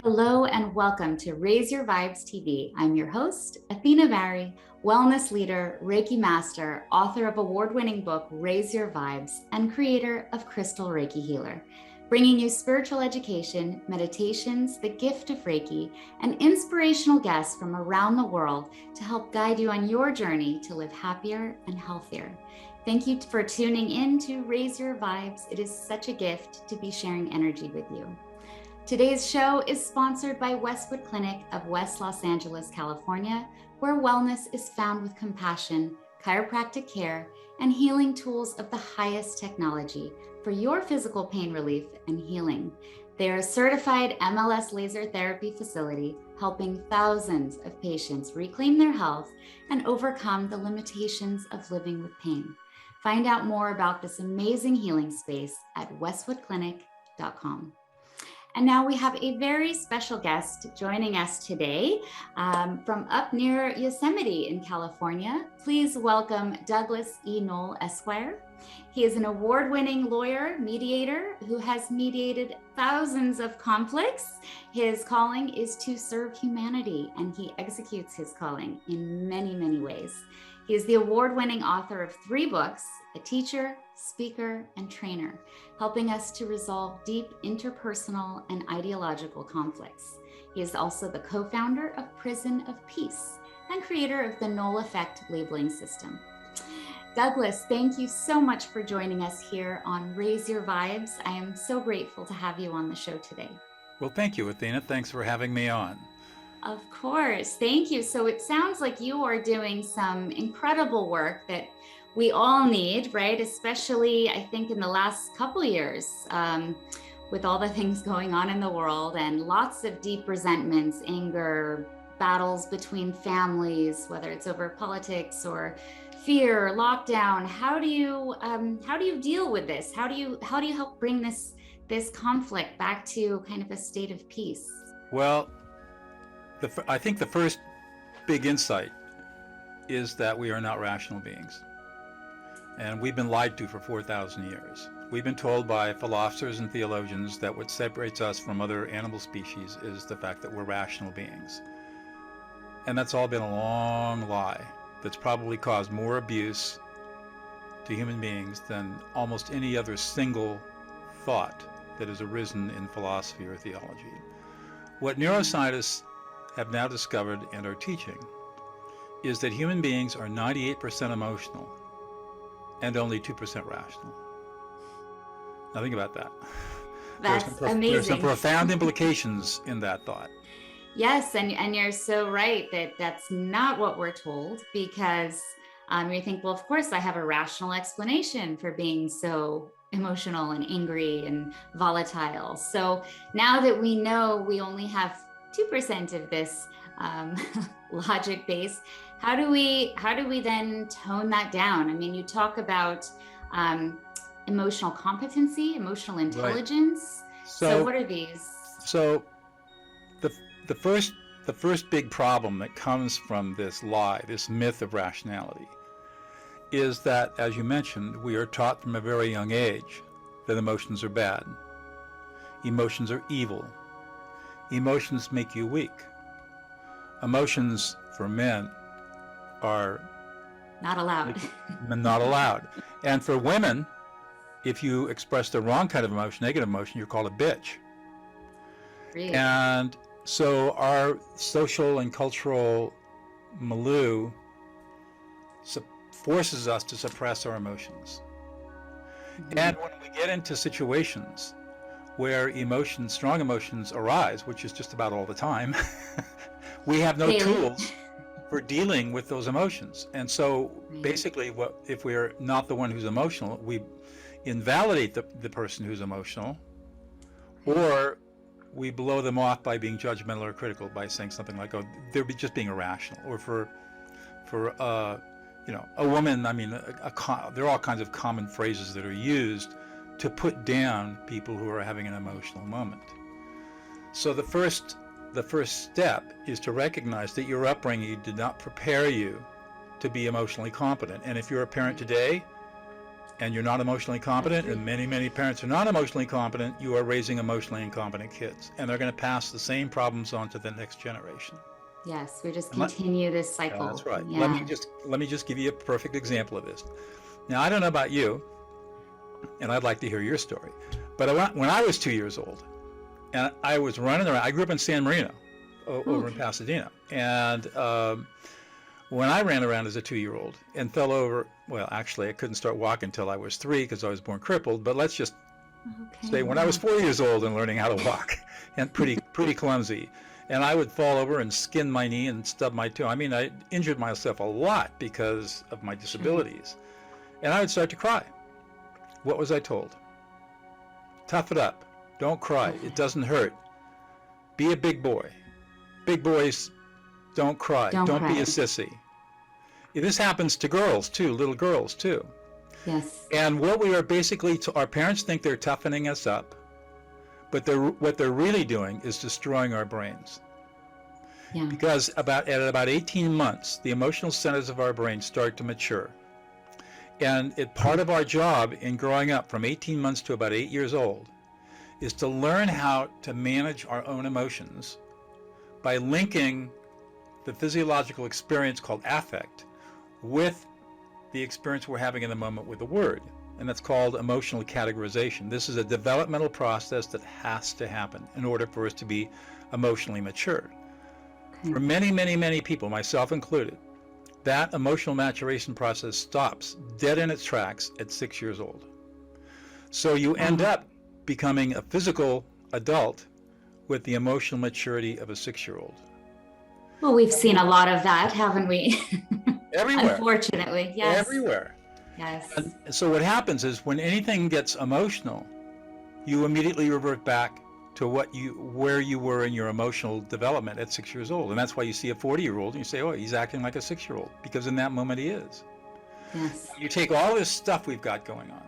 Hello and welcome to Raise Your Vibes TV. I'm your host, Athena Bahri, wellness leader, Reiki master, author of award-winning book Raise Your Vibes, and creator of Crystal Reiki Healer, bringing you spiritual education, meditations, the gift of Reiki, and inspirational guests from around the world to help guide you on your journey to live happier and healthier. Thank you for tuning in to Raise Your Vibes. It is such a gift to be sharing energy with you. Today's show is sponsored by Westwood Clinic of West Los Angeles, California, where wellness is found with compassion, chiropractic care, and healing tools of the highest technology for your physical pain relief and healing. They are a certified MLS laser therapy facility, helping thousands of patients reclaim their health and overcome the limitations of living with pain. Find out more about this amazing healing space at westwoodclinic.com. And now we have a very special guest joining us today from up near Yosemite in California. Please welcome Douglas E. Noll, Esquire. He is an award-winning lawyer, mediator, who has mediated thousands of conflicts. His calling is to serve humanity, and he executes his calling in many, many ways. He is the award-winning author of 3 books, a teacher, speaker, and trainer, helping us to resolve deep interpersonal and ideological conflicts. He is also the co-founder of Prison of Peace and creator of the Noll Affect Labeling System. Douglas, thank you so much for joining us here on Raise Your Vibes. I am so grateful to have you on the show today. Well, thank you, Athena. Thanks for having me on. Of course, thank you. So it sounds like you are doing some incredible work that we all need, right? Especially, I think, in the last couple of years, with all the things going on in the world and lots of deep resentments, anger, battles between families, whether it's over politics or fear, lockdown. How do you deal with this? How do you help bring this conflict back to kind of a state of peace? Well, I think the first big insight is that we are not rational beings. And we've been lied to for 4,000 years. We've been told by philosophers and theologians that what separates us from other animal species is the fact that we're rational beings. And that's all been a long lie that's probably caused more abuse to human beings than almost any other single thought that has arisen in philosophy or theology. What neuroscientists have now discovered and are teaching is that human beings are 98% emotional and only 2% rational. Now think about that. That's amazing. There's some profound implications in that thought. Yes, and you're so right that that's not what we're told, because you think, well, of course I have a rational explanation for being so emotional and angry and volatile. So now that we know we only have 2% of this logic base, how do we then tone that down? I mean, you talk about emotional competency, emotional intelligence. Right. So what are these? So the first big problem that comes from this lie, this myth of rationality, is that, as you mentioned, we are taught from a very young age that emotions are bad. Emotions are evil. Emotions make you weak. Emotions for men are not allowed. Not allowed. And for women, if you express the wrong kind of emotion, negative emotion, you're called a bitch. Really? And so our social and cultural milieu forces us to suppress our emotions. Mm-hmm. And when we get into situations where strong emotions arise, which is just about all the time, we have no tools for dealing with those emotions. And so basically, if we're not the one who's emotional, we invalidate the person who's emotional, or we blow them off by being judgmental or critical by saying something like, "Oh, they're just being irrational." Or for a woman, I mean, there are all kinds of common phrases that are used to put down people who are having an emotional moment. So the first step is to recognize that your upbringing did not prepare you to be emotionally competent. And if you're a parent today, and you're not emotionally competent, and many parents are not emotionally competent, you are raising emotionally incompetent kids, and they're going to pass the same problems on to the next generation. Yes, we just continue this cycle. That's right. Yeah. Let me just give you a perfect example of this. Now, I don't know about you, and I'd like to hear your story, but when I was 2 years old, and I was running around, I grew up in San Marino, over in Pasadena, and when I ran around as a 2-year-old and fell over, well, actually, I couldn't start walking until I was 3 because I was born crippled, but let's just say when I was 4 years old and learning how to walk, and pretty clumsy, and I would fall over and skin my knee and stub my toe. I mean, I injured myself a lot because of my disabilities, and I would start to cry. What was I told? Tough it up. Don't cry. It doesn't hurt. Be a big boy. Big boys don't cry. Don't be a sissy. This happens to girls too, little girls too. Yes. And what we are basically, our parents think they're toughening us up, but what they're really doing is destroying our brains. Yeah. Because at about 18 months, the emotional centers of our brain start to mature. And part of our job in growing up from 18 months to about 8 years old is to learn how to manage our own emotions by linking the physiological experience called affect with the experience we're having in the moment with the word. And that's called emotional categorization. This is a developmental process that has to happen in order for us to be emotionally mature. Okay. For many people, myself included, that emotional maturation process stops dead in its tracks at 6 years old. So you end up becoming a physical adult with the emotional maturity of a 6-year-old. Well, we've seen a lot of that, haven't we? Everywhere. Unfortunately, yes. Everywhere. Yes. And so what happens is when anything gets emotional, you immediately revert back to where you were in your emotional development at 6 years old. And that's why you see a 40-year-old and you say, oh, he's acting like a 6-year-old, because in that moment he is. Yes. You take all this stuff we've got going on.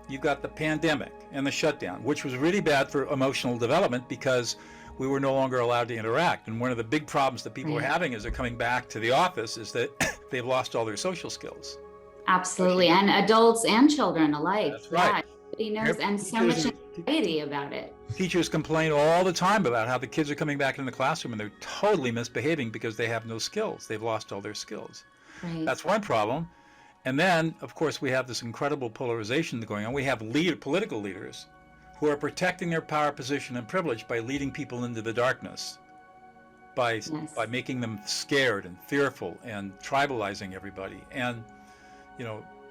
You've got the pandemic and the shutdown, which was really bad for emotional development because we were no longer allowed to interact. And one of the big problems that people are having as they're coming back to the office is that they've lost all their social skills. Absolutely. And adults and children alike. That's right. He knows, and so much anxiety about it. Teachers complain all the time about how the kids are coming back in the classroom and they're totally misbehaving because they have no skills. They've lost all their skills. Right. That's one problem. And then, of course, we have this incredible polarization going on. We have political leaders who are protecting their power, position, and privilege by leading people into the darkness, by making them scared and fearful and tribalizing everybody, and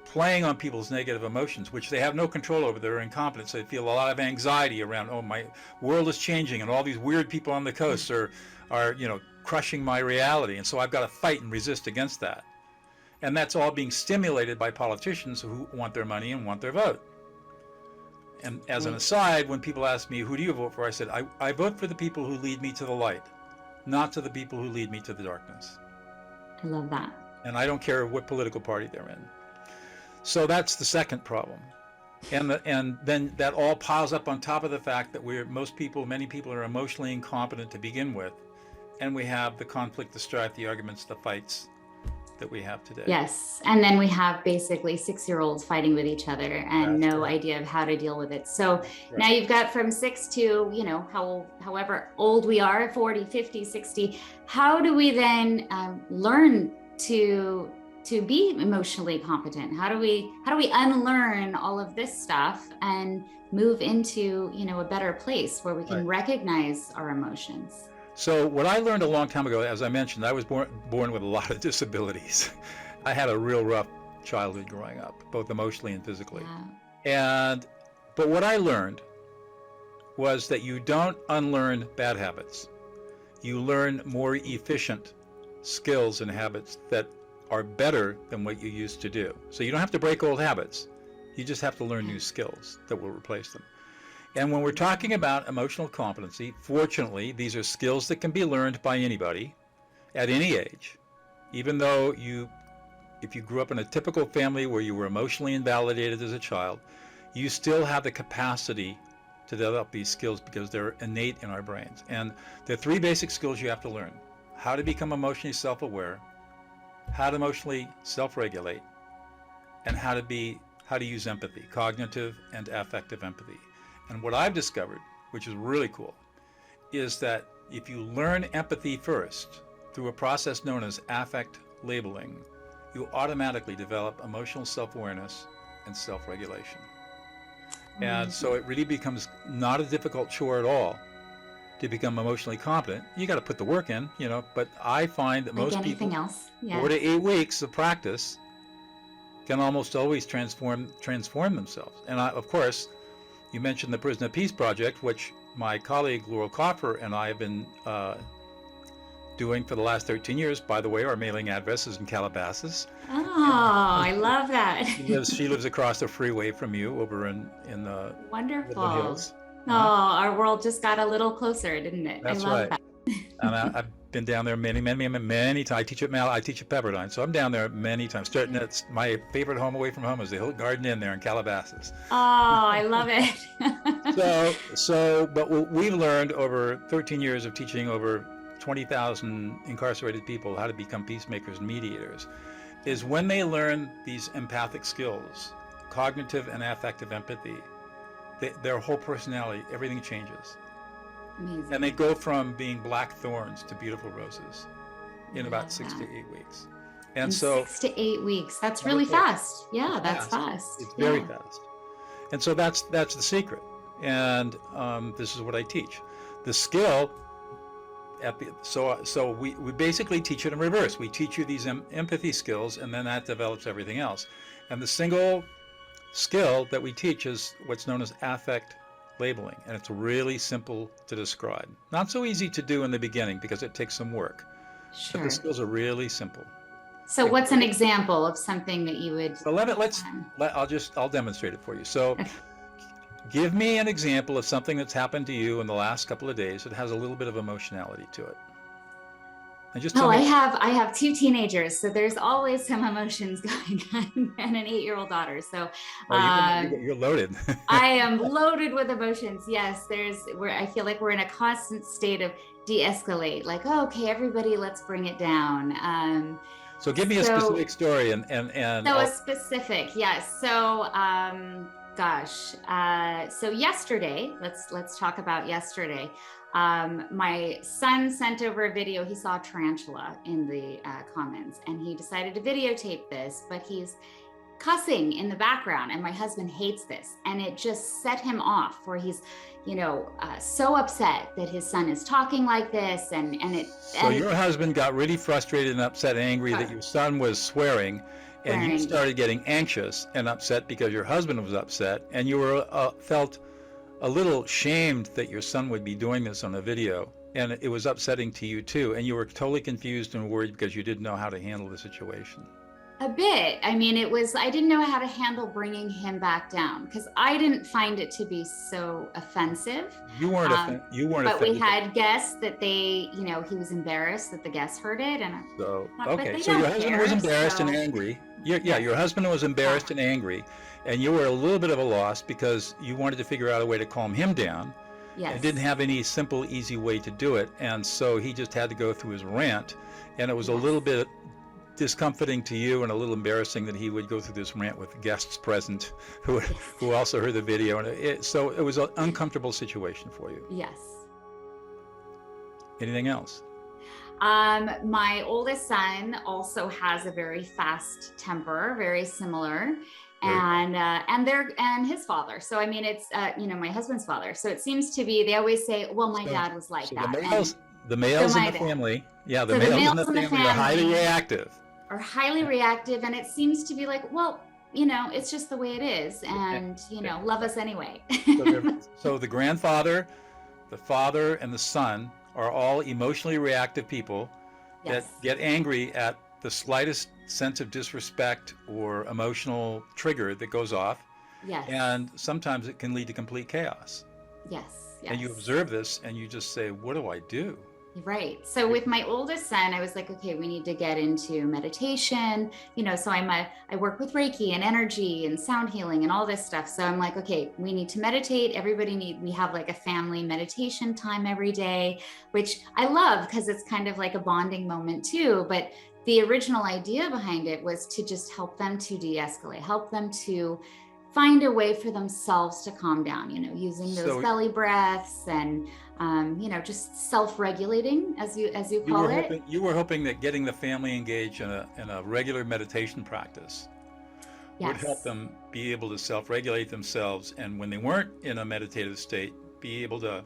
playing on people's negative emotions, which they have no control over. They're incompetent, so they feel a lot of anxiety around, oh, my world is changing, and all these weird people on the coast are crushing my reality, and so I've got to fight and resist against that. And that's all being stimulated by politicians who want their money and want their vote. And as an aside, when people ask me, who do you vote for? I said, I vote for the people who lead me to the light, not to the people who lead me to the darkness. I love that. And I don't care what political party they're in. So that's the second problem. And then that all piles up on top of the fact that many people are emotionally incompetent to begin with. And we have the conflict, the strife, the arguments, the fights that we have today. Yes. And then we have basically 6-year-olds fighting with each other and no idea of how to deal with it. So now you've got from 6 to, however old we are, 40, 50, 60, how do we then learn to be emotionally competent? How do we unlearn all of this stuff and move into, a better place where we can recognize our emotions? So what I learned a long time ago, as I mentioned, I was born with a lot of disabilities. I had a real rough childhood growing up, both emotionally and physically. Wow. But what I learned was that you don't unlearn bad habits. You learn more efficient skills and habits that are better than what you used to do. So you don't have to break old habits. You just have to learn new skills that will replace them. And when we're talking about emotional competency, fortunately, these are skills that can be learned by anybody at any age. Even though if you grew up in a typical family where you were emotionally invalidated as a child, you still have the capacity to develop these skills because they're innate in our brains. And there are 3 basic skills you have to learn: how to become emotionally self-aware, how to emotionally self-regulate, and how to be how to use empathy, cognitive and affective empathy. And what I've discovered, which is really cool, is that if you learn empathy first through a process known as affect labeling, you automatically develop emotional self-awareness and self-regulation. And so it really becomes not a difficult chore at all to become emotionally competent. You got to put the work in, but I find that Like most anything people, else. Yeah. 4 to 8 weeks of practice can almost always transform themselves. And of course, you mentioned the Prison of Peace Project, which my colleague Laurel Coffer and I have been doing for the last 13 years. By the way, our mailing address is in Calabasas. Oh, I love that. She lives across the freeway from you over in the Wonderful. Woodland Hills. Oh, our world just got a little closer, didn't it? That's I love right. that. And I've been down there many times. I teach at Pepperdine, so I'm down there many times. It's my favorite home away from home is the Hill Garden Inn there in Calabasas. Oh, I love it. But what we've learned over 13 years of teaching over 20,000 incarcerated people how to become peacemakers and mediators is when they learn these empathic skills, cognitive and affective empathy, their whole personality, everything changes. Amazing. And they go from being black thorns to beautiful roses in about 6 to 8 weeks. And in so 6 to 8 weeks. That's really fast. Yeah, that's fast. It's very fast. And so that's the secret. And this is what I teach. The skill so we basically teach it in reverse. We teach you these empathy skills, and then that develops everything else. And the single skill that we teach is what's known as affect labeling, and it's really simple to describe. Not so easy to do in the beginning because it takes some work. Sure. But the skills are really simple. So what's an example of something that you would? So I'll demonstrate it for you. So Okay. Give me an example of something that's happened to you in the last couple of days that has a little bit of emotionality to it. And just tell me. I have 2 teenagers, so there's always some emotions going on, and an 8-year-old daughter. So you're loaded. I am loaded with emotions. Yes, I feel like we're in a constant state of de-escalate. Like, oh, okay, everybody, let's bring it down. So give me a specific story and a specific, yes. So so yesterday, let's talk about yesterday. My son sent over a video. He saw a tarantula in the comments, and he decided to videotape this, but he's cussing in the background, and my husband hates this, and it just set him off, where he's so upset that his son is talking like this, So your husband got really frustrated and upset and angry that your son was swearing, and you started getting anxious and upset because your husband was upset, and you were felt a little shamed that your son would be doing this on a video, and it was upsetting to you too, and you were totally confused and worried because you didn't know how to handle the situation. A bit. I mean, I didn't know how to handle bringing him back down, because I didn't find it to be so offensive. You weren't but offended. We had guests that he was embarrassed that the guests heard it, and so your husband was embarrassed and angry. Your husband was embarrassed and angry, and you were a little bit of a loss because you wanted to figure out a way to calm him down. Yes. And didn't have any simple, easy way to do it, and so he just had to go through his rant, and it was a little bit discomforting to you and a little embarrassing that he would go through this rant with guests present who also heard the video, and so it was an uncomfortable situation for you. Yes. Anything else? My oldest son also has a very fast temper, very similar, and his father. So I mean, it's my husband's father. So it seems to be, they always say, well, my dad was like that. The males in the family, the males in the family are highly reactive. And it seems to be like, well, it's just the way it is, and love us anyway. So the grandfather, the father, and the son are all emotionally reactive people that get angry at the slightest sense of disrespect or emotional trigger that goes off. Yes. And sometimes it can lead to complete chaos. Yes. And you observe this and you just say, what do I do? Right. So with my oldest son, I was like, okay, we need to get into meditation, so I work with Reiki and energy and sound healing and all this stuff. So I'm like, okay, we need to meditate. We have like a family meditation time every day, which I love because it's kind of like a bonding moment too. But the original idea behind it was to just help them to de-escalate, help them to find a way for themselves to calm down, using those belly breaths and, just self-regulating, as you call it. You were hoping that getting the family engaged in a regular meditation practice would help them be able to self-regulate themselves, and when they weren't in a meditative state, be able to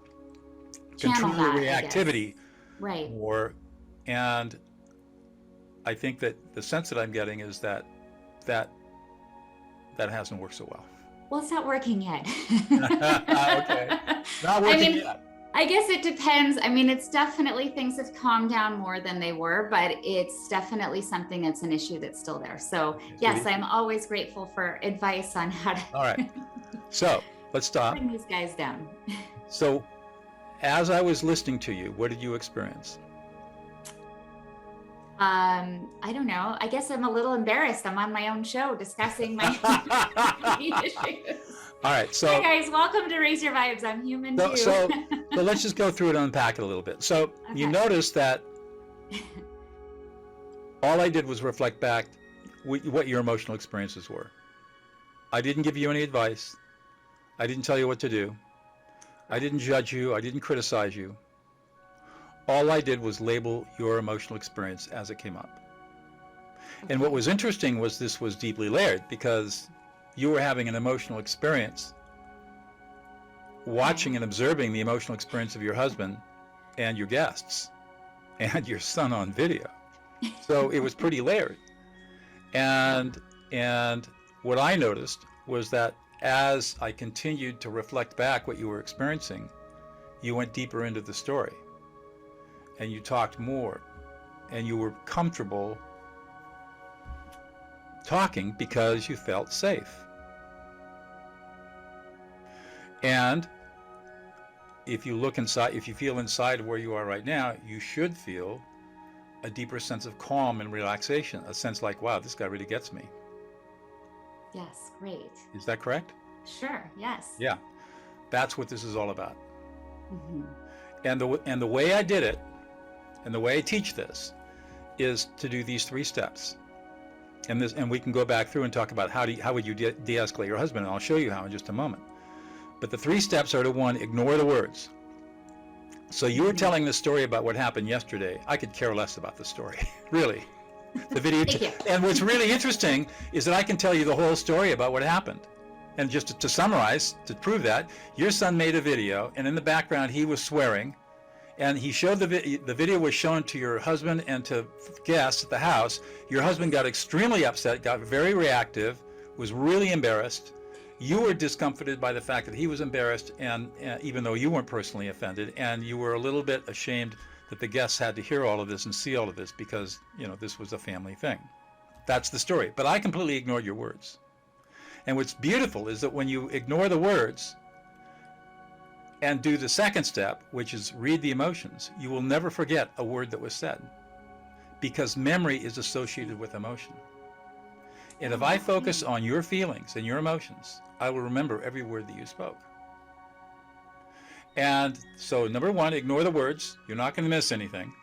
control their reactivity more. And I think that the sense that I'm getting is that hasn't worked so well. Well, it's not working yet. Okay. Not working yet. I guess it depends. I mean, it's definitely, things have calmed down more than they were, but it's definitely something that's an issue that's still there. So yes, I'm always grateful for advice on how to. All right. So let's stop. Bring these guys down. So as I was listening to you, what did you experience? I don't know. I guess I'm a little embarrassed. I'm on my own show discussing my issues. All right. So hey guys, welcome to Raise Your Vibes. I'm human too. So let's just go through it and unpack it a little bit. So you notice that all I did was reflect back what your emotional experiences were. I didn't give you any advice. I didn't tell you what to do. I didn't judge you. I didn't criticize you. All I did was label your emotional experience as it came up. And what was interesting was this was deeply layered, because you were having an emotional experience, watching and observing the emotional experience of your husband and your guests and your son on video. So it was pretty layered. And what I noticed was that as I continued to reflect back what you were experiencing, you went deeper into the story. And you talked more, and you were comfortable talking because you felt safe. And if you look inside, if you feel inside of where you are right now, you should feel a deeper sense of calm and relaxation, a sense like, wow, this guy really gets me. Yes, great. Is that correct? Sure, yes. Yeah, that's what this is all about. Mm-hmm. And the way I did it, and the way I teach this, is to do these 3 steps. And we can go back through and talk about how would you de-escalate your husband, and I'll show you how in just a moment. But the 3 steps are to 1, ignore the words. So you were telling the story about what happened yesterday. I could care less about the story, really. The video. And what's really interesting is that I can tell you the whole story about what happened. And just to summarize, to prove that, your son made a video, and in the background he was swearing. And he showed the video was shown to your husband and to guests at the house. Your husband got extremely upset, got very reactive, was really embarrassed. You were discomforted by the fact that he was embarrassed, and even though you weren't personally offended, and you were a little bit ashamed that the guests had to hear all of this and see all of this, because this was a family thing. That's the story. But I completely ignored your words. And what's beautiful is that when you ignore the words and do the second step, which is read the emotions, you will never forget a word that was said, because memory is associated with emotion. And if I focus on your feelings and your emotions, I will remember every word that you spoke. And so number 1, ignore the words. You're not going to miss anything.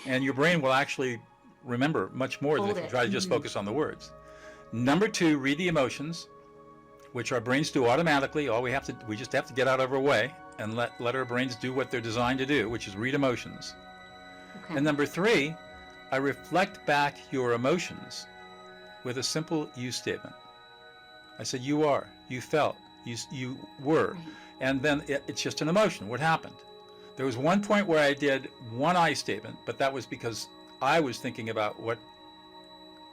And your brain will actually remember much more than if you try to just focus on the words. Number 2, read the emotions, which our brains do automatically. We just have to get out of our way and let our brains do what they're designed to do, which is read emotions. Okay. And number 3, I reflect back your emotions with a simple you statement. I said, you are, you felt, you were. Right. And then it's just an emotion. What happened? There was one point where I did one I statement, but that was because I was thinking about what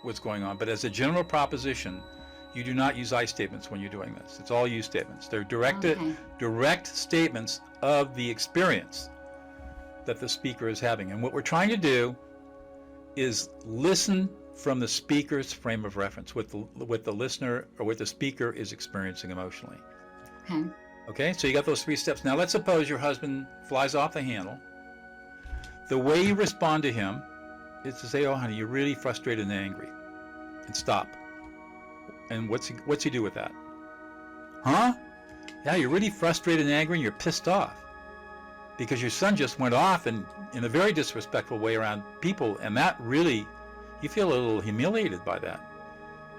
was going on. But as a general proposition, you do not use I statements when you're doing this. It's all you statements. They're direct statements of the experience that the speaker is having. And what we're trying to do is listen from the speaker's frame of reference, what the listener or what the speaker is experiencing emotionally. Okay, so you got those 3 steps. Now let's suppose your husband flies off the handle. The way you respond to him is to say, oh honey, you're really frustrated and angry, and stop. And what's he do with that? Huh? Yeah, you're really frustrated and angry and you're pissed off because your son just went off and in a very disrespectful way around people, and that really, You feel a little humiliated by that.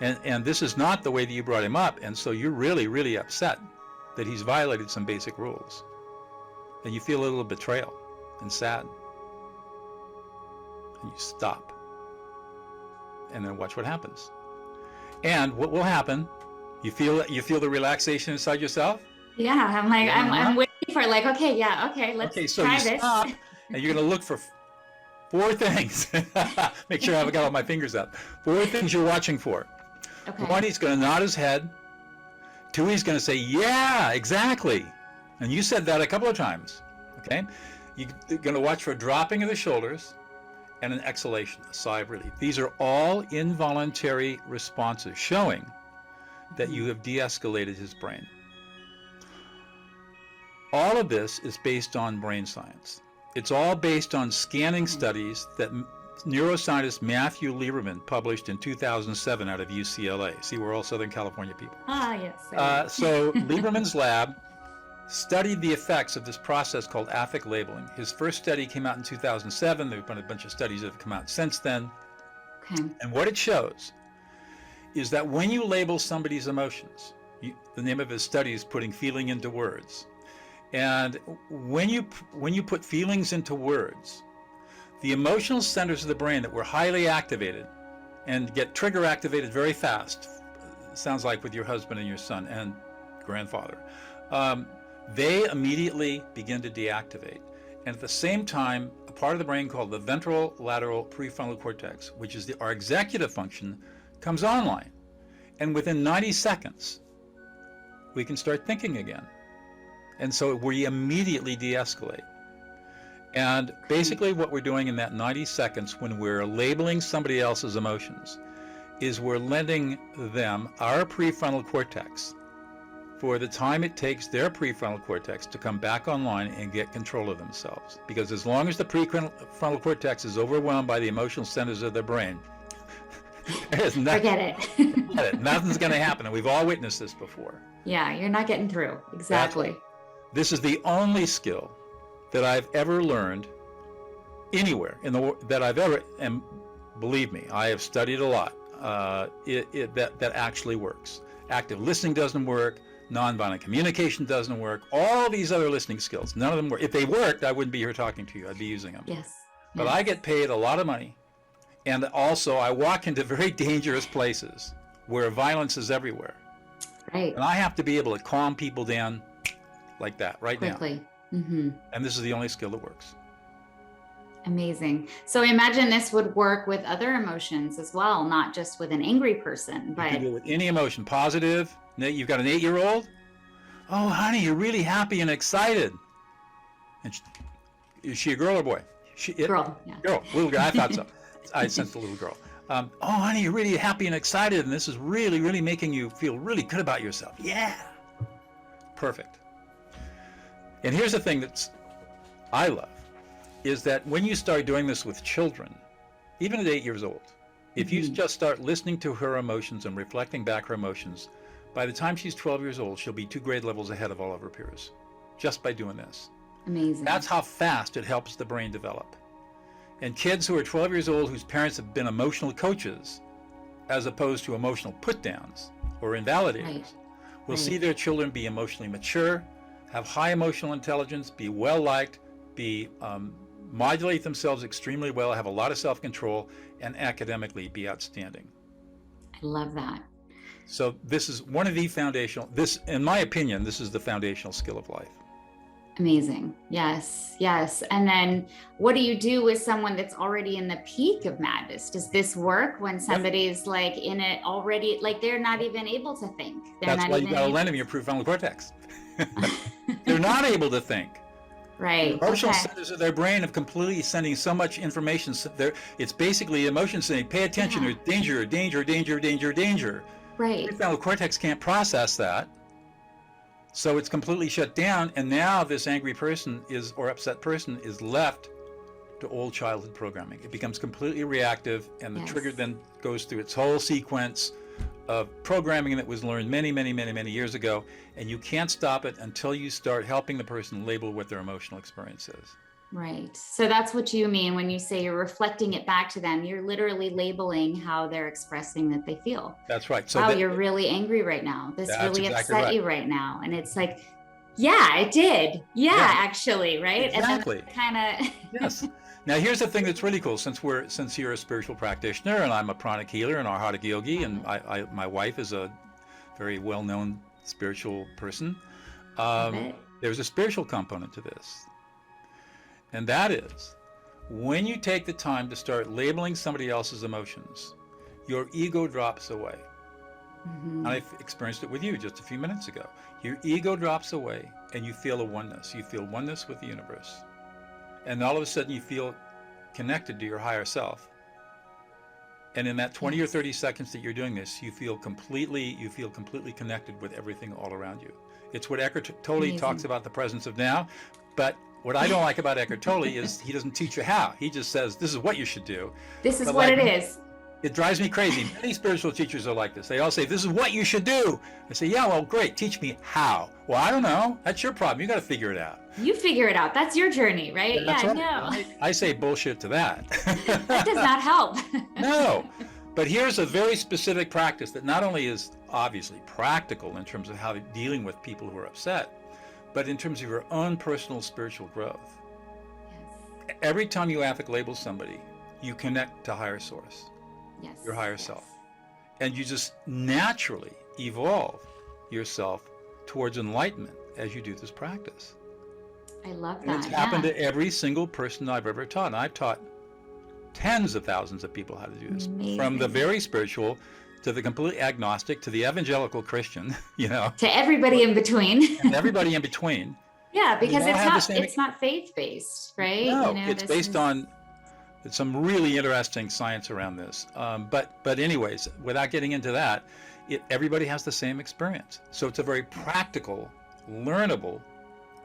And this is not the way that you brought him up, and so you're really, really upset that he's violated some basic rules. And you feel a little betrayal and sad. And you stop. And then watch what happens. And what will happen, you feel the relaxation inside yourself? Yeah, I'm like, I'm waiting for it, like, okay, yeah, okay, let's try this. Stop, and you're going to look for 4 things. Make sure I haven't got all my fingers up. 4 things you're watching for. Okay. 1, he's going to nod his head. 2, he's going to say, yeah, exactly. And you said that a couple of times, okay? You're going to watch for a dropping of the shoulders and an exhalation, a sigh of relief. These are all involuntary responses showing that you have de-escalated his brain. All of this is based on brain science. It's all based on scanning studies that neuroscientist Matthew Lieberman published in 2007 out of UCLA. See, we're all Southern California people. Ah, yes. So Lieberman's lab studied the effects of this process called affect labeling. His first study came out in 2007. There have been a bunch of studies that have come out since then. Okay. And what it shows is that when you label somebody's emotions, the name of his study is putting feeling into words. And when you put feelings into words, the emotional centers of the brain that were highly activated and get trigger activated very fast, sounds like with your husband and your son and grandfather, they immediately begin to deactivate. And at the same time, a part of the brain called the ventral lateral prefrontal cortex, which is our executive function, comes online. And within 90 seconds, we can start thinking again. And so we immediately de-escalate. And basically what we're doing in that 90 seconds when we're labeling somebody else's emotions is we're lending them our prefrontal cortex for the time it takes their prefrontal cortex to come back online and get control of themselves. Because as long as the prefrontal cortex is overwhelmed by the emotional centers of their brain, forget it. Nothing's going to happen. And we've all witnessed this before. Yeah, you're not getting through. Exactly. This is the only skill that I've ever learned anywhere in the world that I've ever, and believe me, I have studied a lot, that actually works. Active listening doesn't work, nonviolent communication doesn't work, all these other listening skills, none of them work. If they worked, I wouldn't be here talking to you, I'd be using them. Yes. But I get paid a lot of money, and also I walk into very dangerous places where violence is everywhere. Right. And I have to be able to calm people down like that right quickly. now. Mm-hmm. And this is the only skill that works. Amazing. So imagine this would work with other emotions as well, not just with an angry person, but you can do it with any emotion. Positive. You've got an 8-year-old. Oh, honey, you're really happy and excited. And is she a girl or boy? Girl. Yeah. Girl. Little girl. I thought so. I sensed a little girl. Oh, honey, you're really happy and excited, and this is really, really making you feel really good about yourself. Yeah. Perfect. And here's the thing that I love, is that when you start doing this with children, even at 8 years old, if you just start listening to her emotions and reflecting back her emotions, by the time she's 12 years old, she'll be 2 grade levels ahead of all of her peers, just by doing this. Amazing. That's how fast it helps the brain develop. And kids who are 12 years old, whose parents have been emotional coaches, as opposed to emotional put-downs or invalidators, will see their children be emotionally mature, have high emotional intelligence, be well-liked, modulate themselves extremely well, have a lot of self-control, and academically be outstanding. I love that. So this is one of the foundational, in my opinion, this is the foundational skill of life. Amazing. Yes. Yes. And then what do you do with someone that's already in the peak of madness? Does this work when somebody's like in it already, like they're not even able to think? That's why you got to lend them your prefrontal cortex. They're not able to think. Right. The emotional centers of their brain have completely sending so much information. It's basically emotion saying, pay attention, there's danger, danger, danger, danger, danger. Right. The prefrontal cortex can't process that. So it's completely shut down, and now this angry person or upset person is left to old childhood programming. It becomes completely reactive, and the trigger then goes through its whole sequence of programming that was learned many, many, many, many years ago, and you can't stop it until you start helping the person label what their emotional experience is. Right. So that's what you mean when you say you're reflecting it back to them. You're literally labeling how they're expressing that they feel. That's right. So Wow, you're really angry right now. This that's really exactly upset right. you right now. And it's like, yeah, it did. Yeah, Yeah, actually, right? exactly. And then kind of Yes. Now here's the thing that's really cool. Since you're a spiritual practitioner and I'm a pranic healer and Arhatic yogi, and my wife is a very well-known spiritual person. There's a spiritual component to this, and that is when you take the time to start labeling somebody else's emotions, your ego drops away. And I've experienced it with you just a few minutes ago. Your ego drops away and you feel a oneness. You feel oneness with the universe. And all of a sudden you feel connected to your higher self. And in that 20 or 30 seconds that you're doing this, you feel completely connected with everything all around you. It's what Eckhart Tolle talks about, the presence of now. But what I don't like about Eckhart Tolle is he doesn't teach you how. He just says, this is what you should do. This is what it is. It drives me crazy. Many spiritual teachers are like this. They all say, this is what you should do. I say, yeah, well, great. Teach me how. Well, I don't know. That's your problem. You got to figure it out. You figure it out. That's your journey, right? Yeah, right. No. I say bullshit to that. That does not help. No. But here's a very specific practice that not only is obviously practical in terms of how dealing with people who are upset, but in terms of your own personal spiritual growth. Yes. Every time you affect label somebody, you connect to higher source. Yes. Your higher self. And you just naturally evolve yourself towards enlightenment as you do this practice. I love that. And it's happened to every single person I've ever taught. And I've taught tens of thousands of people how to do this. Amazing. From the very spiritual to the completely agnostic to the evangelical Christian, you know. To everybody in between. And everybody in between. Yeah, because it's not faith-based, right? No, you know, it's based on some really interesting science around this. But anyways, without getting into that, everybody has the same experience. So it's a very practical, learnable,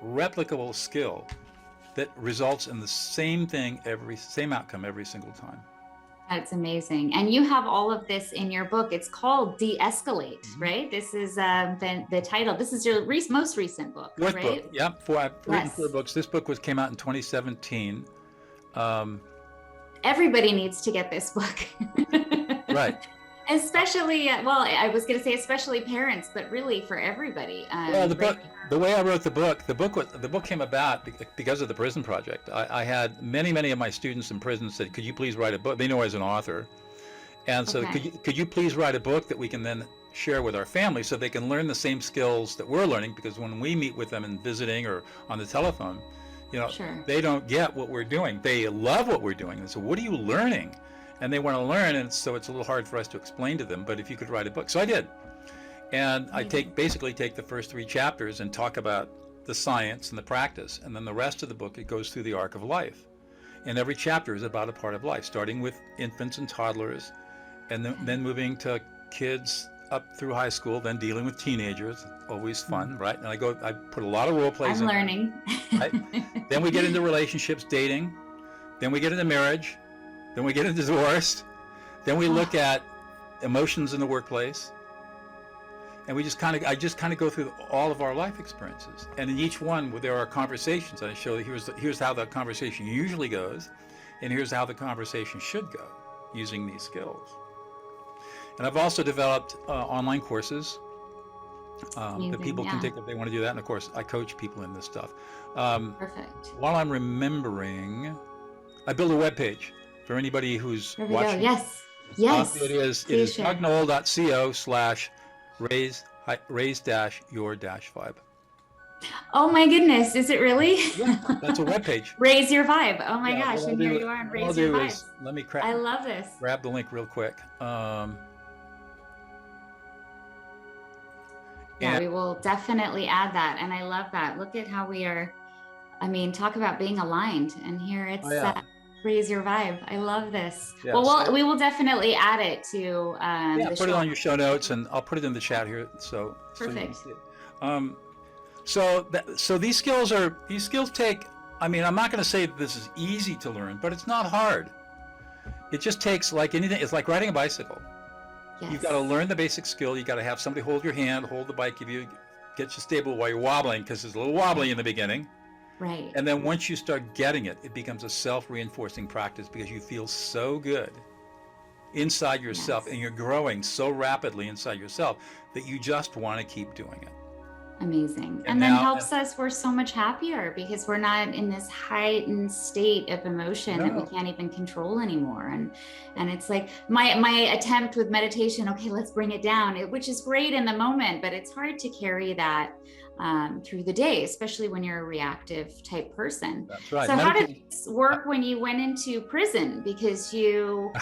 replicable skill that results in the same thing, same outcome every single time. That's amazing. And you have all of this in your book. It's called De-Escalate, right? This is the title. This is your most recent book, Fourth right? book. Yep. I've written 4 books. This book came out in 2017. Everybody needs to get this book. Right. Especially, well, I was going to say especially parents, but really for everybody. Well, the way I wrote the book came about because of the prison project. I had many of my students in prison said, could you please write a book? They know I was an author. And so could you please write a book that we can then share with our families so they can learn the same skills that we're learning? Because when we meet with them in visiting or on the telephone, you know, they don't get what we're doing. They love what we're doing. And so what are you learning? And they want to learn, and so it's a little hard for us to explain to them, but if you could write a book. So I did. And I basically take the first 3 chapters and talk about the science and the practice, and then the rest of the book, it goes through the arc of life. And every chapter is about a part of life, starting with infants and toddlers, and then moving to kids up through high school, then dealing with teenagers, always fun, right? And I put a lot of role plays in. I'm learning. Right? Then we get into relationships, dating, then we get into marriage, then we get into divorce, then we look at emotions in the workplace, and I just kind of go through all of our life experiences. And in each one, there are conversations. I show here's how the conversation usually goes, and here's how the conversation should go using these skills. And I've also developed online courses that people can take if they want to do that. And of course, I coach people in this stuff. Perfect. While I'm remembering, I build a web page for anybody who's watching. Yes. It is dougnoll.co/raise-your-vibe. Oh my goodness, is it really? Yeah, that's a web page. Raise Your Vibe. Oh my gosh, and here you are on Raise Your Vibe. Let me I love this. Grab the link real quick. Yeah, we will definitely add that. And I love that. Look at how we are, talk about being aligned. And here it's Raise Your Vibe. I love this. Yeah, well, we will definitely add it to put it on your show notes, and I'll put it in the chat here. So perfect. So these skills take, I'm not going to say this is easy to learn, but it's not hard. It just takes, like anything, it's like riding a bicycle. Yes. You've got to learn the basic skill. You got to have somebody hold your hand, hold the bike, get you stable while you're wobbling, because it's a little wobbly in the beginning. Right. And then once you start getting it, it becomes a self-reinforcing practice because you feel so good inside yourself Yes. and you're growing so rapidly inside yourself that you just want to keep doing it. Amazing. And And then now, helps us, we're so much happier because we're not in this heightened state of emotion that we no, can't even control anymore. And it's like my attempt with meditation, okay, let's bring it down, which is great in the moment, but it's hard to carry that through the day, especially when you're a reactive type person. that's right. So how did Meditation. this work when you went into prison? Because you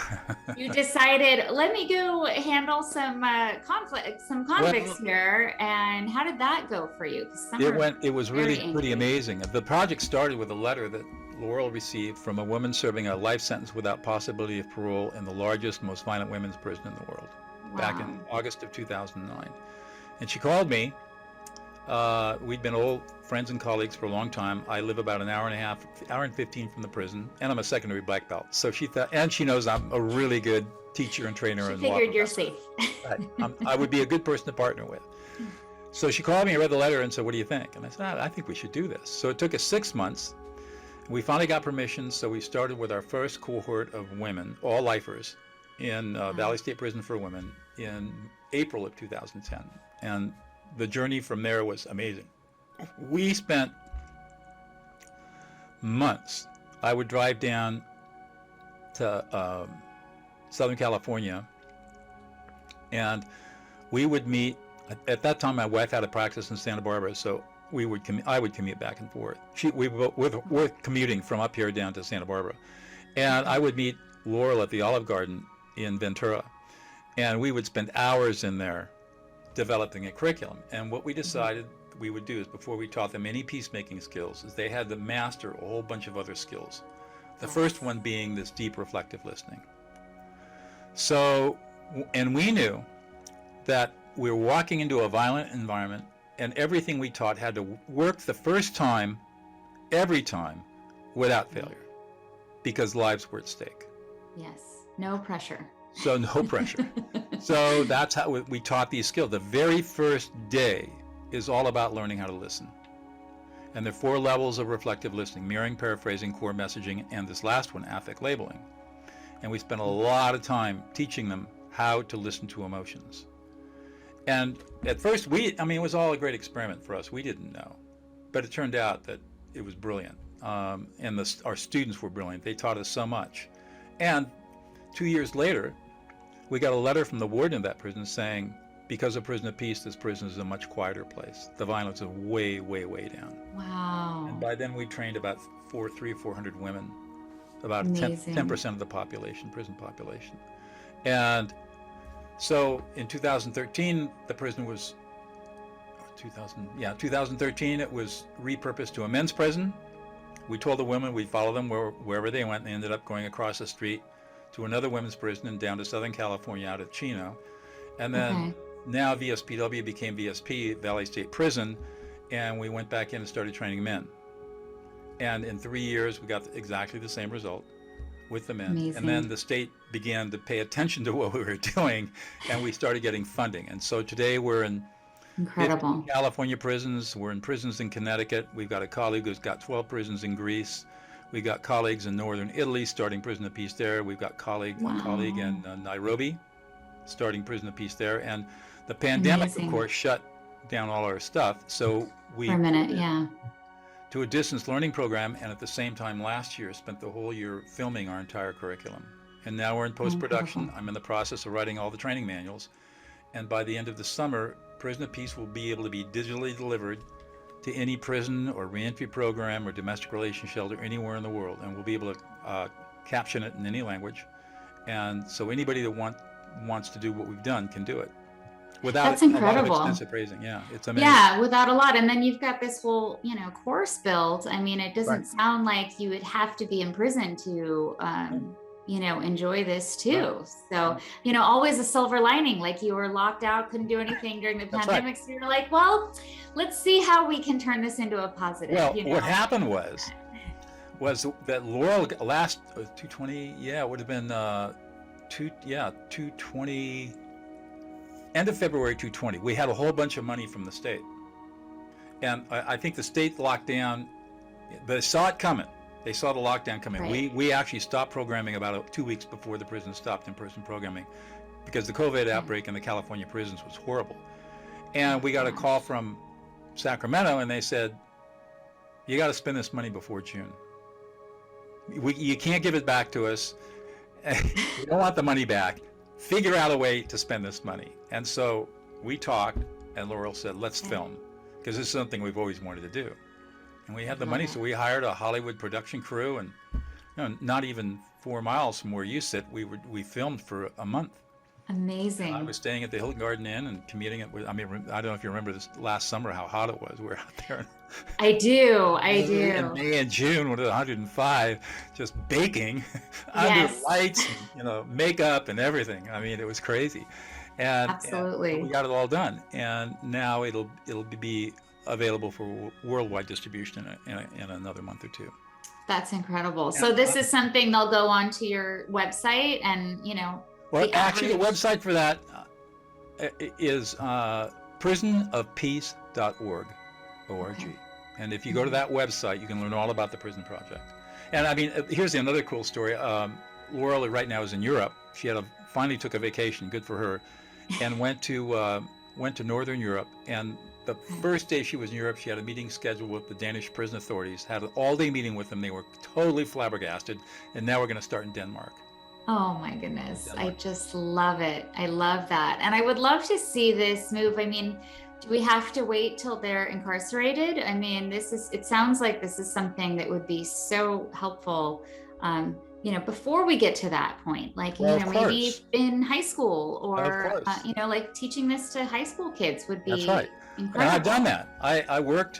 decided, let me go handle some convicts Well, here. And how did that go for you? Because some are it was very really pretty angry. amazing. The project started with a letter that Laurel received from a woman serving a life sentence without possibility of parole in the largest, most violent women's prison in the world back in Wow. August of 2009. And she called me. We'd been old friends and colleagues for a long time. I live about an hour and a half, hour and 15 from the prison, and I'm a secondary black belt. So she thought, and she knows I'm a really good teacher and trainer She and law figured you're professor. safe. Right. I would be a good person to partner with. So she called me and read the letter and said, what do you think? And I said, I think we should do this. So it took us 6 months. We finally got permission, so we started with our first cohort of women, all lifers, in Valley State Prison for Women in April of 2010. And the journey from there was amazing. We spent months. I would drive down to Southern California, and we would meet. At that time, my wife had a practice in Santa Barbara, so I would commute back and forth. We were commuting from up here down to Santa Barbara, and I would meet Laurel at the Olive Garden in Ventura, and we would spend hours in there developing a curriculum. And what we decided we would do is, before we taught them any peacemaking skills, is they had to master a whole bunch of other skills. The first one being this deep reflective listening. So, and we knew that we were walking into a violent environment, and everything we taught had to work the first time, every time, without failure, because lives were at stake. Yes. No pressure. So no pressure. So that's how we taught these skills. The very first day is all about learning how to listen. And there are 4 levels of reflective listening: mirroring, paraphrasing, core messaging, and this last one, affect labeling. And we spent a lot of time teaching them how to listen to emotions. And at first, it was all a great experiment for us. We didn't know. But it turned out that it was brilliant. And our students were brilliant. They taught us so much. And 2 years later, we got a letter from the warden of that prison saying, because of Prison of Peace, this prison is a much quieter place. The violence is way, way, way down. Wow. And by then we trained about 300 or 400 women, about Amazing. 10% of the population, prison population. And so in 2013, the prison was, 2013, it was repurposed to a men's prison. We told the women we'd follow them wherever they went, and they ended up going across the street to another women's prison and down to Southern California out at Chino. And then now VSPW became VSP, Valley State Prison, and we went back in and started training men. And in 3 years, we got exactly the same result with the men. Amazing. And then the state began to pay attention to what we were doing, and we started getting funding. And so today we're in Incredible. California prisons. We're in prisons in Connecticut. We've got a colleague who's got 12 prisons in Greece. We've got colleagues in northern Italy starting Prison of Peace there. We've got a colleague in Nairobi starting Prison of Peace there. And the pandemic, of course, shut down all our stuff. So we For a minute, yeah. to a distance learning program, and at the same time last year spent the whole year filming our entire curriculum. And now we're in post-production. I'm in the process of writing all the training manuals. And by the end of the summer, Prison of Peace will be able to be digitally delivered to any prison or reentry program or domestic relations shelter anywhere in the world. And we'll be able to caption it in any language. And so anybody that wants to do what we've done can do it. Without That's incredible. A lot of extensive phrasing. Yeah, it's amazing. Yeah, without a lot. And then you've got this whole, course built. I mean, it doesn't sound like you would have to be in prison to, enjoy this too. So, always a silver lining, like you were locked out, couldn't do anything during the pandemic. So you're like, well, let's see how we can turn this into a positive. Well, what happened was that Laurel last 220, it would have been 220, end of February 2020. We had a whole bunch of money from the state. And I think the state locked down They saw it coming. They saw the lockdown coming. Right. We actually stopped programming about 2 weeks before the prison stopped in-person programming, because the COVID outbreak in the California prisons was horrible. And we got a call from Sacramento, and they said, you got to spend this money before June. You can't give it back to us. We don't want the money back. Figure out a way to spend this money. And so we talked, and Laurel said, let's film, because this is something we've always wanted to do. And we had the money, so we hired a Hollywood production crew, and not even 4 miles from where you sit, we filmed for a month. Amazing. I was staying at the Hilton Garden Inn and commuting it with, I mean, I don't know if you remember this last summer, how hot it was. We were out there. I do. In May and June, when it was 105, just baking under lights, and, makeup and everything. I mean, it was crazy. Absolutely. And we got it all done. And now it'll be available for worldwide distribution in another month or two. That's incredible. So this is something they'll go onto your website and, Well, actually, the website for that is prisonofpeace.org. Okay. And if you go to that website, you can learn all about the Prison Project. And I mean, here's another cool story. Laurel right now is in Europe. She finally took a vacation, good for her, and went to Northern Europe. And the first day she was in Europe, she had a meeting scheduled with the Danish prison authorities, had an all-day meeting with them. They were totally flabbergasted. And now we're going to start in Denmark. Oh my goodness. I just love it. I love that. And I would love to see this move. I mean, do we have to wait till they're incarcerated? I mean, it sounds like this is something that would be so helpful, before we get to that point, like, maybe in high school or, like teaching this to high school kids would be incredible. And I've done that. I worked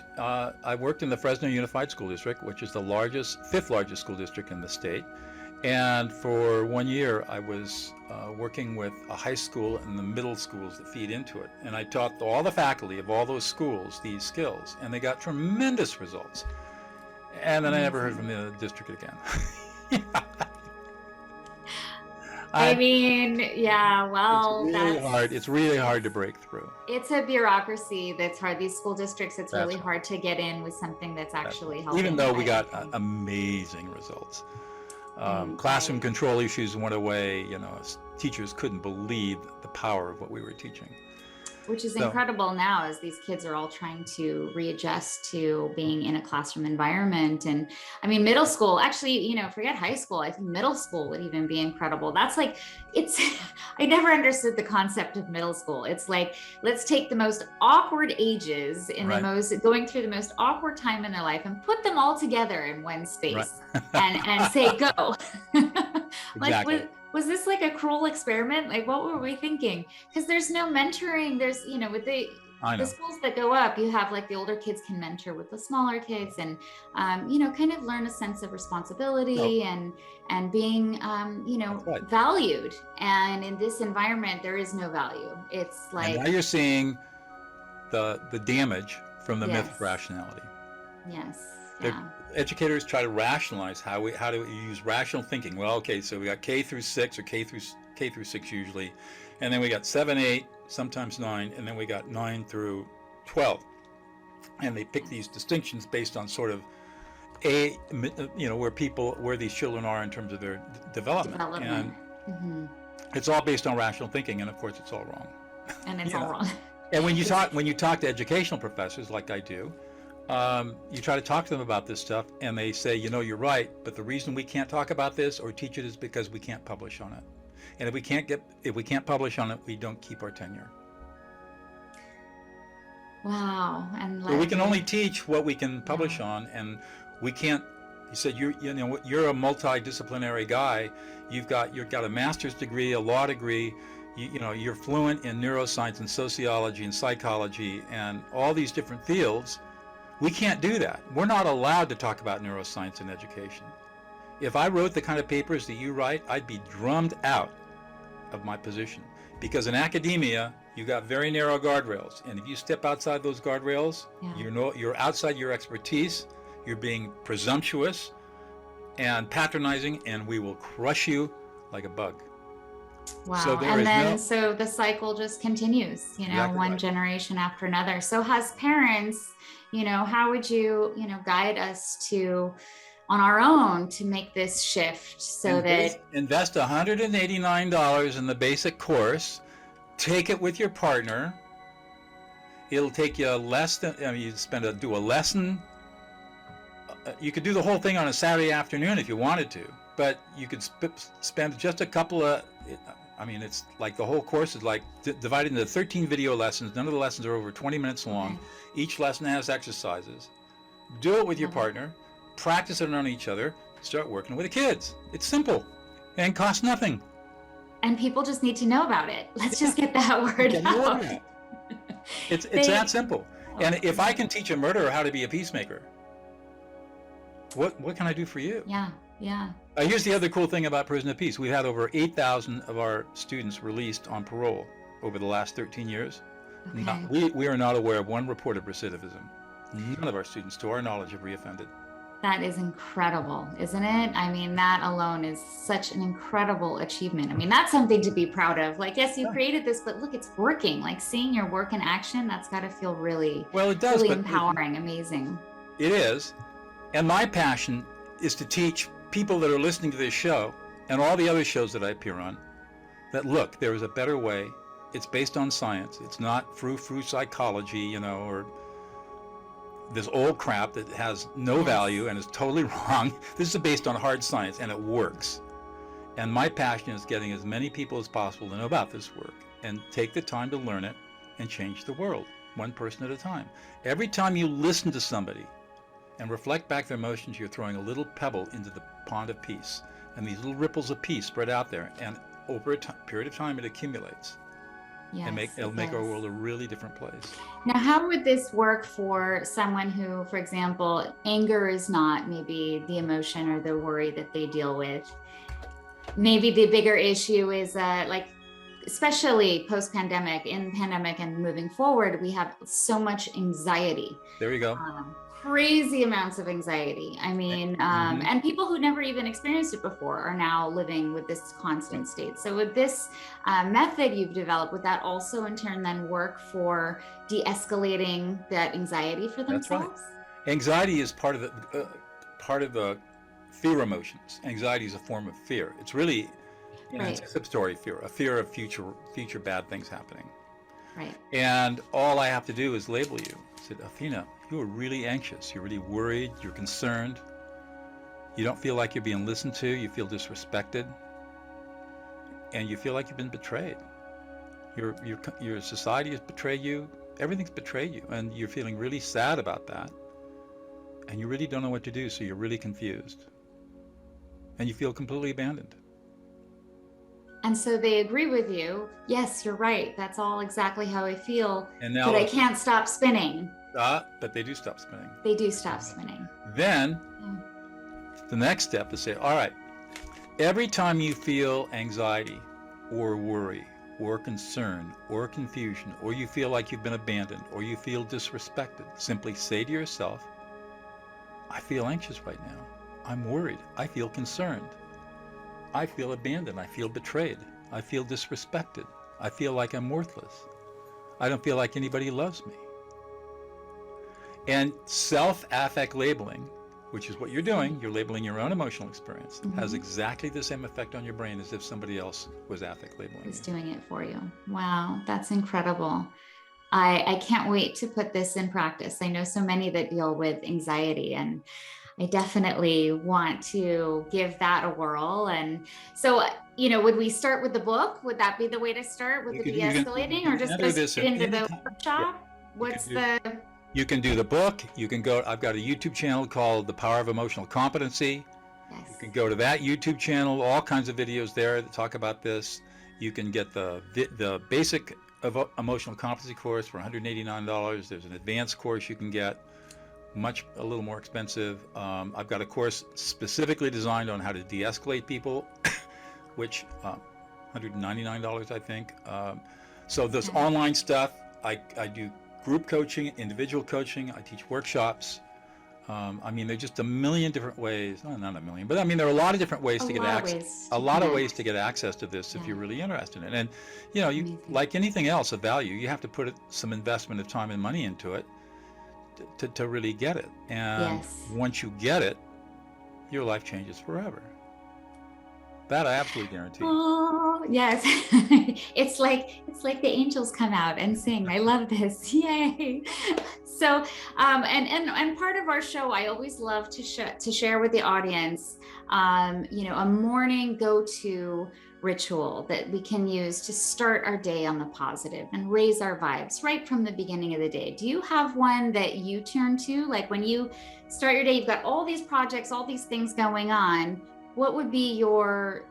in the Fresno Unified School District, which is the fifth largest school district in the state. And for 1 year, I was working with a high school and the middle schools that feed into it. And I taught all the faculty of all those schools these skills, and they got tremendous results. And then I never heard from the district again. I mean, yeah, well, it's really hard to break through. It's a bureaucracy that's hard. These school districts, it's really hard to get in with something that's actually helping. Even though we got amazing results. Classroom control issues went away. Teachers couldn't believe the power of what we were teaching. Which is incredible now, as these kids are all trying to readjust to being in a classroom environment. And I mean, middle school, actually, forget high school. I think middle school would even be incredible. That's like, I never understood the concept of middle school. It's like, let's take the most awkward ages in going through the most awkward time in their life and put them all together in one space and say, go. Exactly. Was this like a cruel experiment? Like, what were we thinking? Because there's no mentoring. There's, with the schools that go up, you have like the older kids can mentor with the smaller kids and, kind of learn a sense of responsibility and being, valued. And in this environment, there is no value. It's like. And now you're seeing the damage from the myth of rationality. Yes. Educators try to rationalize how to use rational thinking. Well, okay, so we got K through 6 or K through 6 usually, and then we got 7, 8, sometimes 9, and then we got 9 through 12. And they pick these distinctions based on sort of where these children are in terms of their development. And it's all based on rational thinking, and of course it's all wrong. And it's all wrong. And when you talk to educational professors like I do, you try to talk to them about this stuff, and they say, you're right, but the reason we can't talk about this or teach it is because we can't publish on it. And if we can't publish on it, we don't keep our tenure. Wow. And so we can only teach what we can publish on, and we can't. You said you're a multidisciplinary guy. You've got a master's degree, a law degree. You're fluent in neuroscience and sociology and psychology and all these different fields. We can't do that. We're not allowed to talk about neuroscience in education. If I wrote the kind of papers that you write, I'd be drummed out of my position. Because in academia, you got very narrow guardrails. And if you step outside those guardrails, you're outside your expertise, you're being presumptuous and patronizing, and we will crush you like a bug. Wow. So the cycle just continues, one generation after another. So as parents, how would you, guide us to, on our own, to make this shift so that invest $189 in the basic course, take it with your partner. It'll take you less than, you do a lesson. You could do the whole thing on a Saturday afternoon if you wanted to, but you could spend just a couple of, it's like the whole course is like divided into 13 video lessons. None of the lessons are over 20 minutes long. Okay. Each lesson has exercises. Do it with your partner, practice it on each other, start working with the kids. It's simple and costs nothing. And people just need to know about it. Let's just get that word out. It's that simple. And if I can teach a murderer how to be a peacemaker, what can I do for you? Yeah. Here's the other cool thing about Prison of Peace. We've had over 8,000 of our students released on parole over the last 13 years. Okay. We are not aware of one report of recidivism. None of our students, to our knowledge, have reoffended. That is incredible, isn't it? That alone is such an incredible achievement. That's something to be proud of. Like, yes, you created this, but look, it's working. Like, seeing your work in action, that's got to feel really, it does, really empowering, amazing. It is. And my passion is to teach people that are listening to this show and all the other shows that I appear on that, look, there is a better way. It's based on science. It's not frou-frou psychology, or this old crap that has no value and is totally wrong. This is based on hard science, and it works. And my passion is getting as many people as possible to know about this work and take the time to learn it and change the world, one person at a time. Every time you listen to somebody and reflect back their emotions, you're throwing a little pebble into the pond of peace. And these little ripples of peace spread out there, and over a period of time it accumulates. Yes, and it'll make our world a really different place. Now, how would this work for someone who, for example, anger is not maybe the emotion or the worry that they deal with? Maybe the bigger issue is especially post-pandemic, in pandemic and moving forward, we have so much anxiety. There you go. Crazy amounts of anxiety. And people who never even experienced it before are now living with this constant state. So with this method you've developed, would that also in turn then work for de-escalating that anxiety for themselves? That's right. Anxiety is part of the fear emotions. Anxiety is a form of fear. It's really an anticipatory fear, a fear of future bad things happening. Right. And all I have to do is label you. I said, Athena, you are really anxious. You're really worried. You're concerned. You don't feel like you're being listened to. You feel disrespected. And you feel like you've been betrayed. Your society has betrayed you. Everything's betrayed you. And you're feeling really sad about that. And you really don't know what to do, so you're really confused. And you feel completely abandoned. And so they agree with you. Yes, you're right. That's all exactly how I feel. And now, but I can't stop spinning. But they do stop spinning. They do stop spinning. Then the next step is say, all right, every time you feel anxiety or worry or concern or confusion, or you feel like you've been abandoned, or you feel disrespected, simply say to yourself, I feel anxious right now. I'm worried. I feel concerned. I feel abandoned. I feel betrayed. I feel disrespected. I feel like I'm worthless. I don't feel like anybody loves me. And self-affect labeling, which is what you're doing, you're labeling your own emotional experience, has exactly the same effect on your brain as if somebody else was affect labeling you. Was doing it for you. Wow, that's incredible. I can't wait to put this in practice. I know so many that deal with anxiety, and I definitely want to give that a whirl. And so, would we start with the book? Would that be the way to start with the de-escalating, or just get into the workshop? You can do the book. You can go, I've got a YouTube channel called The Power of Emotional Competency. Yes. You can go to that YouTube channel, all kinds of videos there that talk about this. You can get the basic emotional competency course for $189. There's an advanced course you can get, a little more expensive. I've got a course specifically designed on how to de-escalate people, which $199, I think. So this online stuff, I do group coaching, individual coaching. I teach workshops. There's just a million different ways. Oh, not a million, but there are a lot of different ways to get access. A lot of ways to get access to this if you're really interested in it. And you like anything else of value, you have to put some investment of time and money into it to really get it. And Yes. once you get it, your life changes forever. That I absolutely guarantee. Oh, yes. It's like the angels come out and sing. I love this. Yay. So, and part of our show, I always love to share with the audience, a morning go-to ritual that we can use to start our day on the positive and raise our vibes right from the beginning of the day. Do you have one that you turn to? Like when you start your day, you've got all these projects, all these things going on. What would be your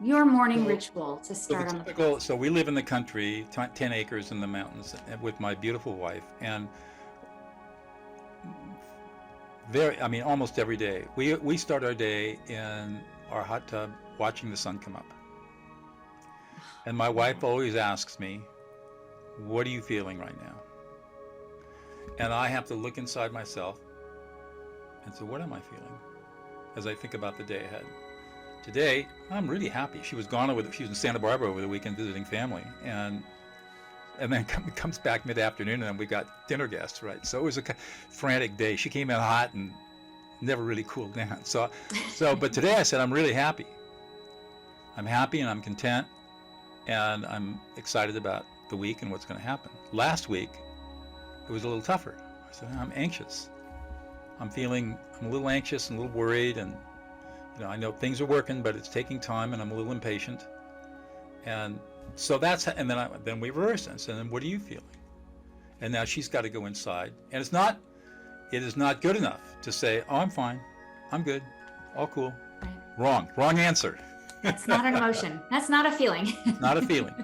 morning ritual to start on the positive? So we live in the country, 10 acres in the mountains with my beautiful wife, and almost every day we start our day in our hot tub watching the sun come up. And my wife always asks me, what are you feeling right now? And I have to look inside myself and say, what am I feeling? As I think about the day ahead. Today, I'm really happy. She was in Santa Barbara over the weekend visiting family, and then comes back mid-afternoon, and we got dinner guests, right? So it was a frantic day. She came in hot and never really cooled down. But today I said, I'm really happy. I'm happy and I'm content, and I'm excited about the week and what's going to happen. Last week, it was a little tougher. I said, I'm anxious. I'm a little anxious and a little worried, and I know things are working, but it's taking time, and I'm a little impatient. And so then we reversed it and said, then what are you feeling? And now she's got to go inside, and it is not good enough to say, oh, I'm fine, I'm good, all cool. Right. Wrong answer. That's not an emotion. That's not a feeling. Not a feeling.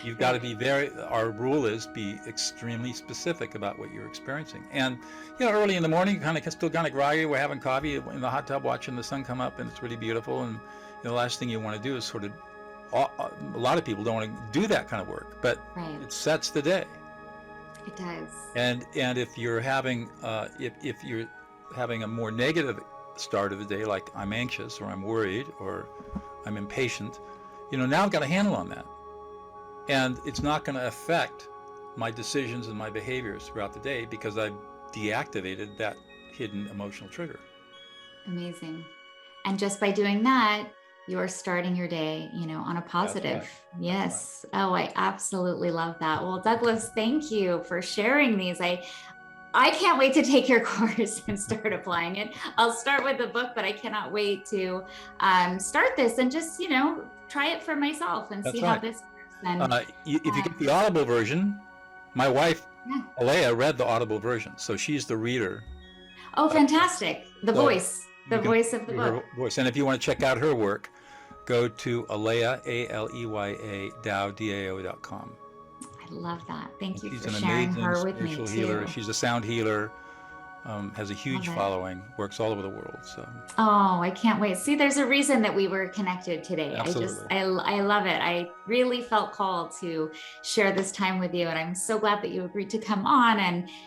You've got to be our rule is be extremely specific about what you're experiencing. And, early in the morning, still kind of groggy. We're having coffee in the hot tub watching the sun come up, and it's really beautiful. And the last thing you want to do is sort of, a lot of people don't want to do that kind of work, but It sets the day. It does. And if you're having, if you're having a more negative start of the day, like I'm anxious or I'm worried or I'm impatient, now I've got a handle on that. And it's not going to affect my decisions and my behaviors throughout the day because I've deactivated that hidden emotional trigger. Amazing. And just by doing that, you're starting your day, on a positive. That's right. Yes. That's right. Oh, I absolutely love that. Well, Douglas, thank you for sharing these. I can't wait to take your course and start applying it. I'll start with the book, but I cannot wait to start this and just, try it for myself and see how this works. And, if you get the Audible version, my wife, Alea, read the Audible version, so she's the reader. Oh, fantastic. The voice of the book. Voice. And if you want to check out her work, go to Alea, A-L-E-Y-A, DAO.com. I love that. Thank you She's for an sharing amazing her with me spiritual too. healer. She's a sound healer, has a huge following, works all over the world. So. Oh, I can't wait. See, there's a reason that we were connected today. Absolutely. I love it. I really felt called to share this time with you. And I'm so glad that you agreed to come on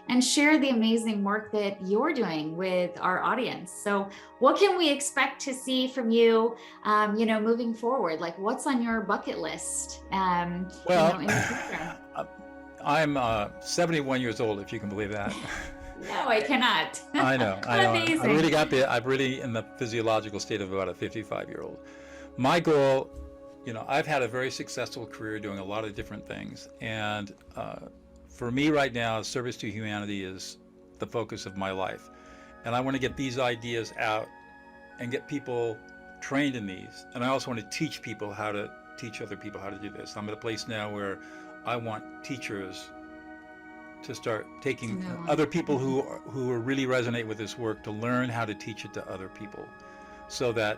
and share the amazing work that you're doing with our audience. So what can we expect to see from you, moving forward? Like what's on your bucket list, in the future? I'm 71 years old, if you can believe that. No, I cannot. I know. Amazing. I'm really in the physiological state of about a 55-year-old. My goal, I've had a very successful career doing a lot of different things. And for me right now, service to humanity is the focus of my life. And I want to get these ideas out and get people trained in these. And I also want to teach people how to teach other people how to do this. I'm at a place now where I want teachers to start taking other people who really resonate with this work to learn how to teach it to other people so that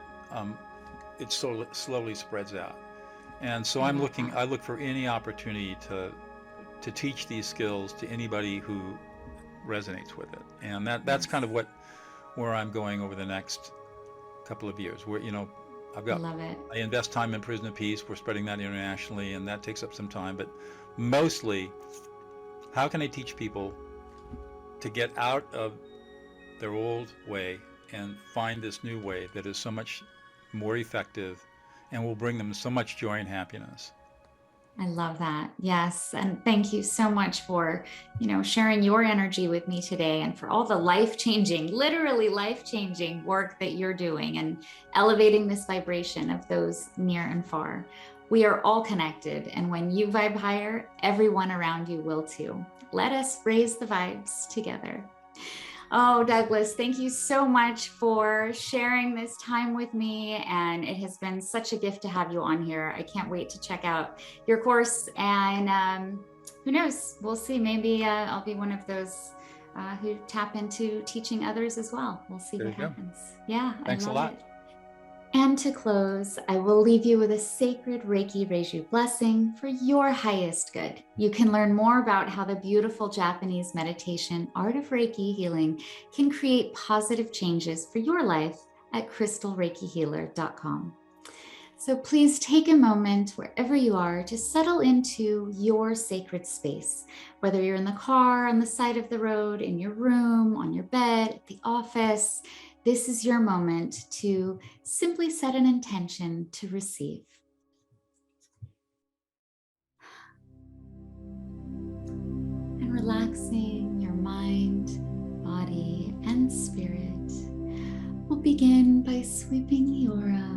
it slowly spreads out. And so I look for any opportunity to teach these skills to anybody who resonates with it. And that's kind of where I'm going over the next couple of years, where I invest time in Prison of Peace. We're spreading that internationally, and that takes up some time, but mostly, how can I teach people to get out of their old way and find this new way that is so much more effective and will bring them so much joy and happiness? I love that. Yes. And thank you so much for, sharing your energy with me today and for all the life-changing, literally life-changing work that you're doing and elevating this vibration of those near and far. We are all connected. And when you vibe higher, everyone around you will too. Let us raise the vibes together. Oh, Douglas, thank you so much for sharing this time with me. And it has been such a gift to have you on here. I can't wait to check out your course. And who knows? We'll see. Maybe I'll be one of those who tap into teaching others as well. We'll see There what you go. happens. Yeah, Thanks I a love lot. it. And to close, I will leave you with a sacred Reiki Reiju blessing for your highest good. You can learn more about how the beautiful Japanese meditation art of Reiki healing can create positive changes for your life at crystalreikihealer.com. So please take a moment wherever you are to settle into your sacred space, whether you're in the car, on the side of the road, in your room, on your bed, at the office. This is your moment to simply set an intention to receive. And relaxing your mind, body, and spirit, we'll begin by sweeping the aura,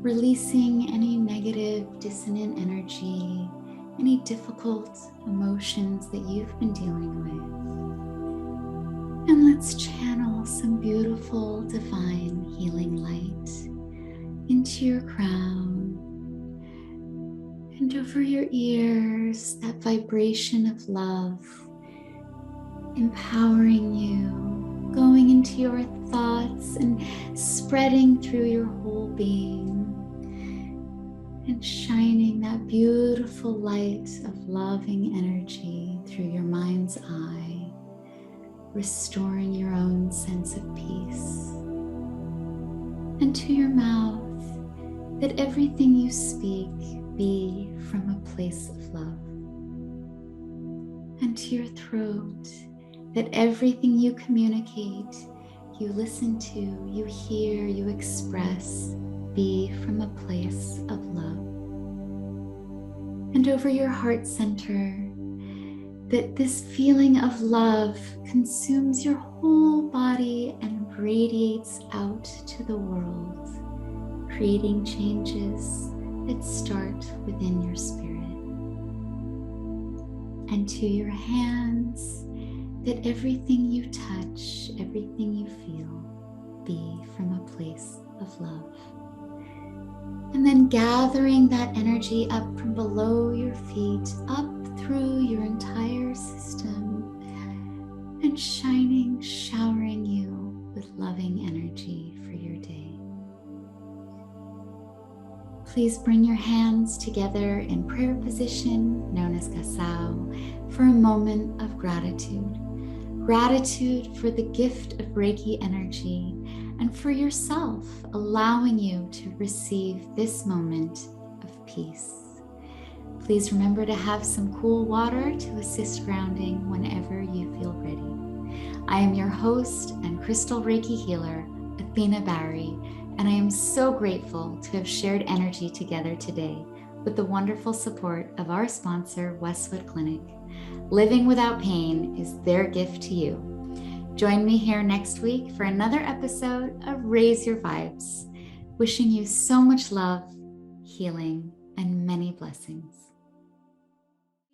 releasing any negative, dissonant energy, any difficult emotions that you've been dealing with. And let's channel some beautiful, divine healing light into your crown and over your ears, that vibration of love, empowering you, going into your thoughts and spreading through your whole being, and shining that beautiful light of loving energy through your mind's eye, restoring your own sense of peace. And to your mouth, that everything you speak be from a place of love. And to your throat, that everything you communicate, you listen to, you hear, you express, be from a place of love. And over your heart center, that this feeling of love consumes your whole body and radiates out to the world, creating changes that start within your spirit. And to your hands, that everything you touch, everything you feel, be from a place of love. And then gathering that energy up from below your feet, up through your entire system, and showering you with loving energy for your day. Please bring your hands together in prayer position, known as Gasao, for a moment of gratitude. Gratitude for the gift of Reiki energy and for yourself, allowing you to receive this moment of peace. Please remember to have some cool water to assist grounding whenever you feel ready. I am your host and crystal Reiki healer, Athena Bahri, and I am so grateful to have shared energy together today with the wonderful support of our sponsor, Westwood Clinic. Living without pain is their gift to you. Join me here next week for another episode of Raise Your Vibes. Wishing you so much love, healing, and many blessings.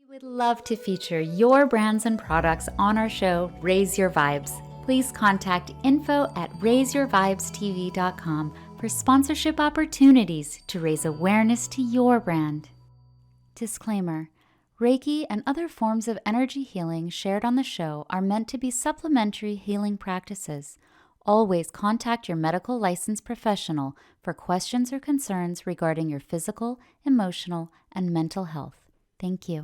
We would love to feature your brands and products on our show, Raise Your Vibes. Please contact info@raiseyourvibestv.com for sponsorship opportunities to raise awareness to your brand. Disclaimer: Reiki and other forms of energy healing shared on the show are meant to be supplementary healing practices. Always contact your medical licensed professional for questions or concerns regarding your physical, emotional, and mental health. Thank you.